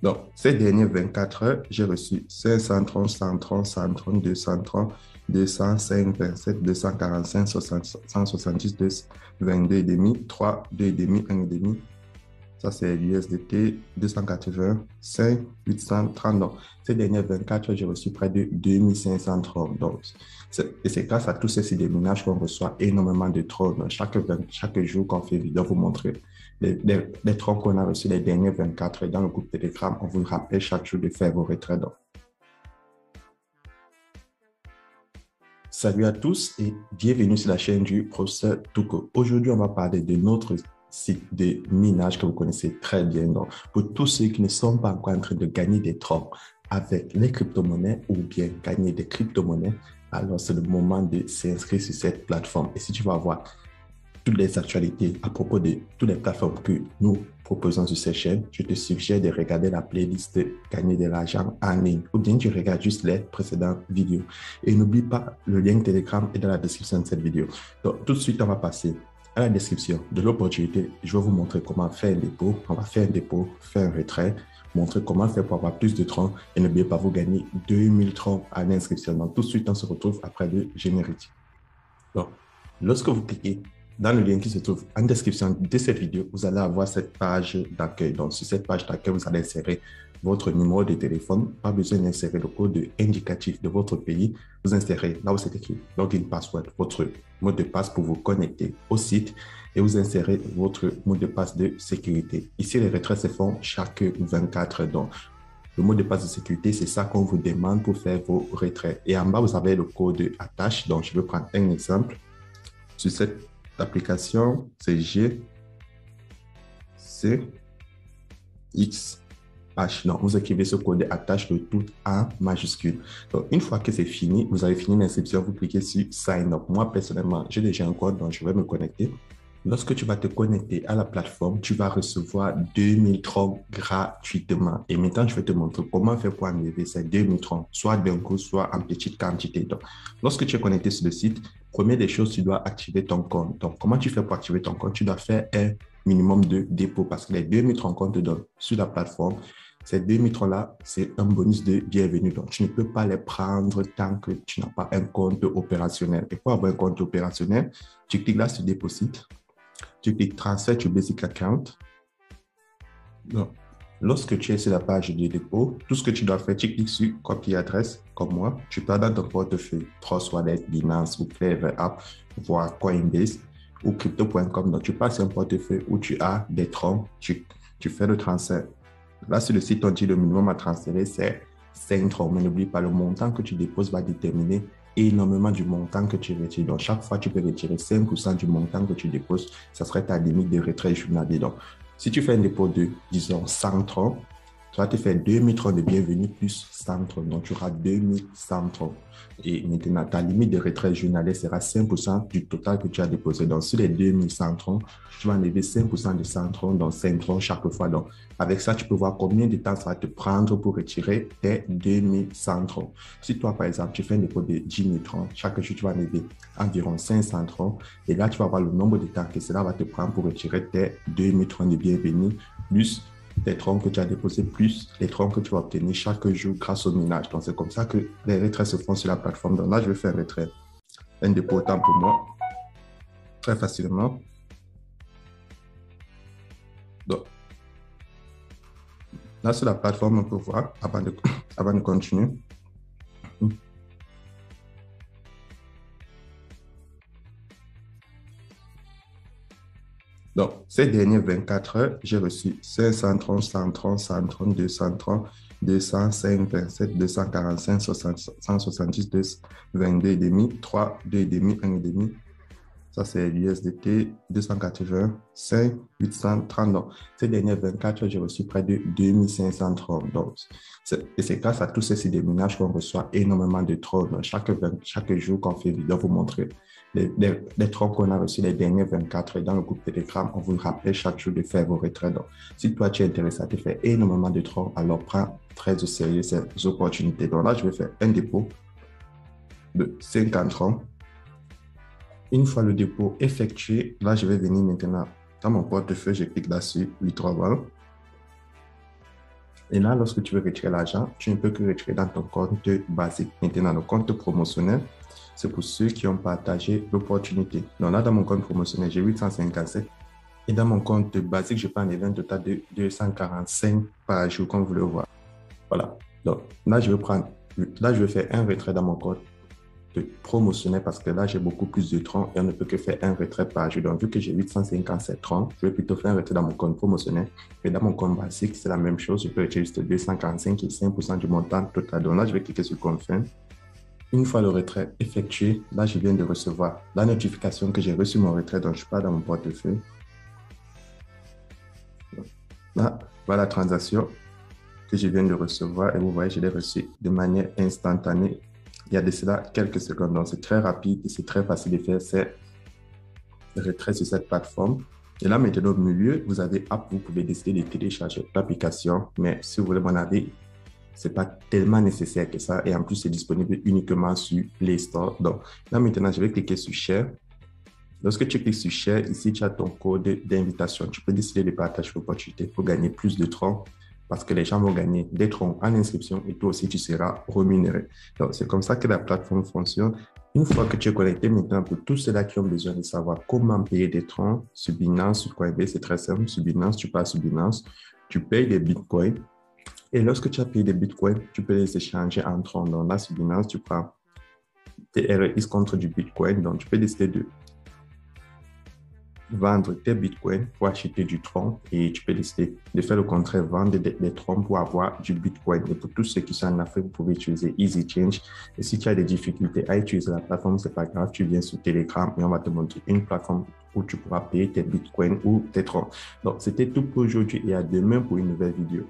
Donc, ces dernières 24 heures, j'ai reçu 530, 130, 130, 230, 205, 27, 245, 60, 170, 22 et demi, 3, 2 et demi, 1 et demi. Ça, c'est l'USDT 285, 830. Donc, ces dernières 24 heures, j'ai reçu près de 2500 troncs. Donc, et c'est grâce à tous ces sites de minage qu'on reçoit énormément de troncs. Donc, chaque jour qu'on fait vidéo, vous montrer les troncs qu'on a reçus les dernières 24 heures dans le groupe Telegram. On vous rappelle chaque jour de faire vos retraits. Donc, salut à tous et bienvenue sur la chaîne du professeur Touko. Aujourd'hui, on va parler de notre site de minage que vous connaissez très bien. Donc, pour tous ceux qui ne sont pas encore en train de gagner des troncs avec les crypto-monnaies ou bien gagner des crypto-monnaies, alors c'est le moment de s'inscrire sur cette plateforme. Et si tu vas avoir toutes les actualités à propos de toutes les plateformes que nous proposons sur cette chaîne, je te suggère de regarder la playlist Gagner de l'argent en ligne ou bien tu regardes juste les précédentes vidéos. Et n'oublie pas, le lien Telegram est dans la description de cette vidéo. Donc, tout de suite, on va passer à la description de l'opportunité. Je vais vous montrer comment faire un dépôt. On va faire un dépôt, faire un retrait, montrer comment faire pour avoir plus de troncs et n'oubliez pas, vous gagner 2000 troncs à l'inscription. Donc, tout de suite, on se retrouve après le générique. Donc, lorsque vous cliquez dans le lien qui se trouve en description de cette vidéo, vous allez avoir cette page d'accueil. Donc, sur cette page d'accueil, vous allez insérer votre numéro de téléphone. Pas besoin d'insérer le code indicatif de votre pays. Vous insérez là où c'est écrit login password, votre mot de passe pour vous connecter au site et vous insérez votre mot de passe de sécurité. Ici, les retraits se font chaque 24 heures. Donc, le mot de passe de sécurité, c'est ça qu'on vous demande pour faire vos retraits. Et en bas, vous avez le code attache. Donc, je vais prendre un exemple. Sur cette application, c'est G, C, X, H. Donc, vous écrivez ce code attache de tout en majuscule. Donc, une fois que c'est fini, vous avez fini l'inscription, vous cliquez sur Sign Up. Moi, personnellement, j'ai déjà un compte, donc je vais me connecter. Lorsque tu vas te connecter à la plateforme, tu vas recevoir 2000 troncs gratuitement. Et maintenant, je vais te montrer comment faire pour enlever ces 2000 troncs, soit d'un coup, soit en petite quantité. Donc, lorsque tu es connecté sur le site, première des choses, tu dois activer ton compte. Donc, comment tu fais pour activer ton compte? Tu dois faire un minimum de dépôt parce que les 2000 troncs qu'on te donne sur la plateforme, ces 2000 troncs-là, c'est un bonus de bienvenue. Donc, tu ne peux pas les prendre tant que tu n'as pas un compte opérationnel. Et pour avoir un compte opérationnel, tu cliques là sur Déposit. Tu cliques Transfert to Basic Account. Donc, lorsque tu es sur la page de dépôt, tout ce que tu dois faire, tu cliques sur Copier adresse, comme moi. Tu peux dans ton portefeuille Trust Wallet, Binance ou Clever App, voire Coinbase ou Crypto.com. Donc, tu passes un portefeuille où tu as des troncs, tu fais le transfert. Là, sur le site, on dit le minimum à transférer, c'est 5 troncs. Mais n'oublie pas, le montant que tu déposes va déterminer énormément du montant que tu retires. Donc, chaque fois, tu peux retirer 5% du montant que tu déposes. Ça serait ta limite de retrait journalier. Donc, si tu fais un dépôt de, disons, 100 troncs, tu vas te faire 2000 troncs de bienvenue plus 100 troncs. Donc, tu auras 2100 troncs. Et maintenant, ta limite de retrait journalier sera 5% du total que tu as déposé. Donc, sur les 2100 troncs, tu vas enlever 5% de 100 troncs, donc 5 troncs chaque fois. Donc, avec ça, tu peux voir combien de temps ça va te prendre pour retirer tes 2100 troncs. Si toi, par exemple, tu fais un dépôt de 10 000 troncs, chaque jour, tu vas enlever environ 500 troncs. Et là, tu vas voir le nombre de temps que cela va te prendre pour retirer tes 2000 troncs de bienvenue, plus les troncs que tu as déposés, plus les troncs que tu vas obtenir chaque jour grâce au minage. Donc, c'est comme ça que les retraits se font sur la plateforme. Donc là, je vais faire un retrait, un dépôt autant pour moi, très facilement. Donc, là, sur la plateforme, on peut voir, avant de continuer. Donc, ces dernières 24 heures, j'ai reçu 530, 130, 130, 230, 205, 27, 245, 60, 170, 22 et demi, 3, 2 et demi, 1 et demi. Ça, c'est l'USDT 285, 830. Donc, ces dernières 24 heures, j'ai reçu près de 2500 troncs. Donc, et c'est grâce à tous ces sites de minage qu'on reçoit énormément de troncs. Donc, chaque jour qu'on fait vidéo, vous montrer les troncs qu'on a reçus les dernières 24 heures dans le groupe Telegram. On vous rappelle chaque jour de faire vos retraits. Donc, si toi, tu es intéressé à te faire énormément de troncs, alors prends très au sérieux ces opportunités. Donc là, je vais faire un dépôt de 50 troncs. Une fois le dépôt effectué, là, je vais venir maintenant dans mon portefeuille, je clique là-dessus, withdrawal. Et là, lorsque tu veux retirer l'argent, tu ne peux que retirer dans ton compte basique. Maintenant, le compte promotionnel, c'est pour ceux qui ont partagé l'opportunité. Donc là, dans mon compte promotionnel, j'ai 857. Et dans mon compte basique, je prends un event total de 245 par jour, comme vous le voyez. Voilà. Donc là, je vais faire un retrait dans mon compte de promotionnel parce que là, j'ai beaucoup plus de troncs et on ne peut que faire un retrait par jour. Donc, vu que j'ai 857 troncs, je vais plutôt faire un retrait dans mon compte promotionnel. Et dans mon compte basique, c'est la même chose. Je peux retirer juste 245 et 5% du montant total. Donc là, je vais cliquer sur Confirm. Une fois le retrait effectué, là, je viens de recevoir la notification que j'ai reçu mon retrait. Donc, je pars dans mon portefeuille. Là, voilà la transaction que je viens de recevoir et vous voyez, je l'ai reçu de manière instantanée. Il y a de cela quelques secondes. Donc, c'est très rapide et c'est très facile de faire ces retraits sur cette plateforme. Et là, maintenant, au milieu, vous avez App. Vous pouvez décider de télécharger l'application. Mais si vous voulez mon avis, ce n'est pas tellement nécessaire que ça. Et en plus, c'est disponible uniquement sur Play Store. Donc, là, maintenant, je vais cliquer sur Share. Lorsque tu cliques sur Share, ici, tu as ton code d'invitation. Tu peux décider de partager l'opportunité pour gagner plus de troncs parce que les gens vont gagner des troncs en inscription et toi aussi, tu seras rémunéré. Donc, c'est comme ça que la plateforme fonctionne. Une fois que tu es connecté, maintenant, pour tous ceux-là qui ont besoin de savoir comment payer des troncs sur Binance, sur Coinbase, c'est très simple. Sur Binance, tu passes sur Binance, tu payes des bitcoins. Et lorsque tu as payé des bitcoins, tu peux les échanger en troncs. Donc là, sur Binance, tu prends tes RX contre du bitcoin. Donc, tu peux décider de vendre tes bitcoins pour acheter du tronc et tu peux décider de faire le contraire, vendre des troncs pour avoir du bitcoin. Et pour tous ceux qui sont en Afrique, vous pouvez utiliser Easy Change. Et si tu as des difficultés à utiliser la plateforme, c'est pas grave, tu viens sur Telegram et on va te montrer une plateforme où tu pourras payer tes bitcoins ou tes troncs. Donc, c'était tout pour aujourd'hui et à demain pour une nouvelle vidéo.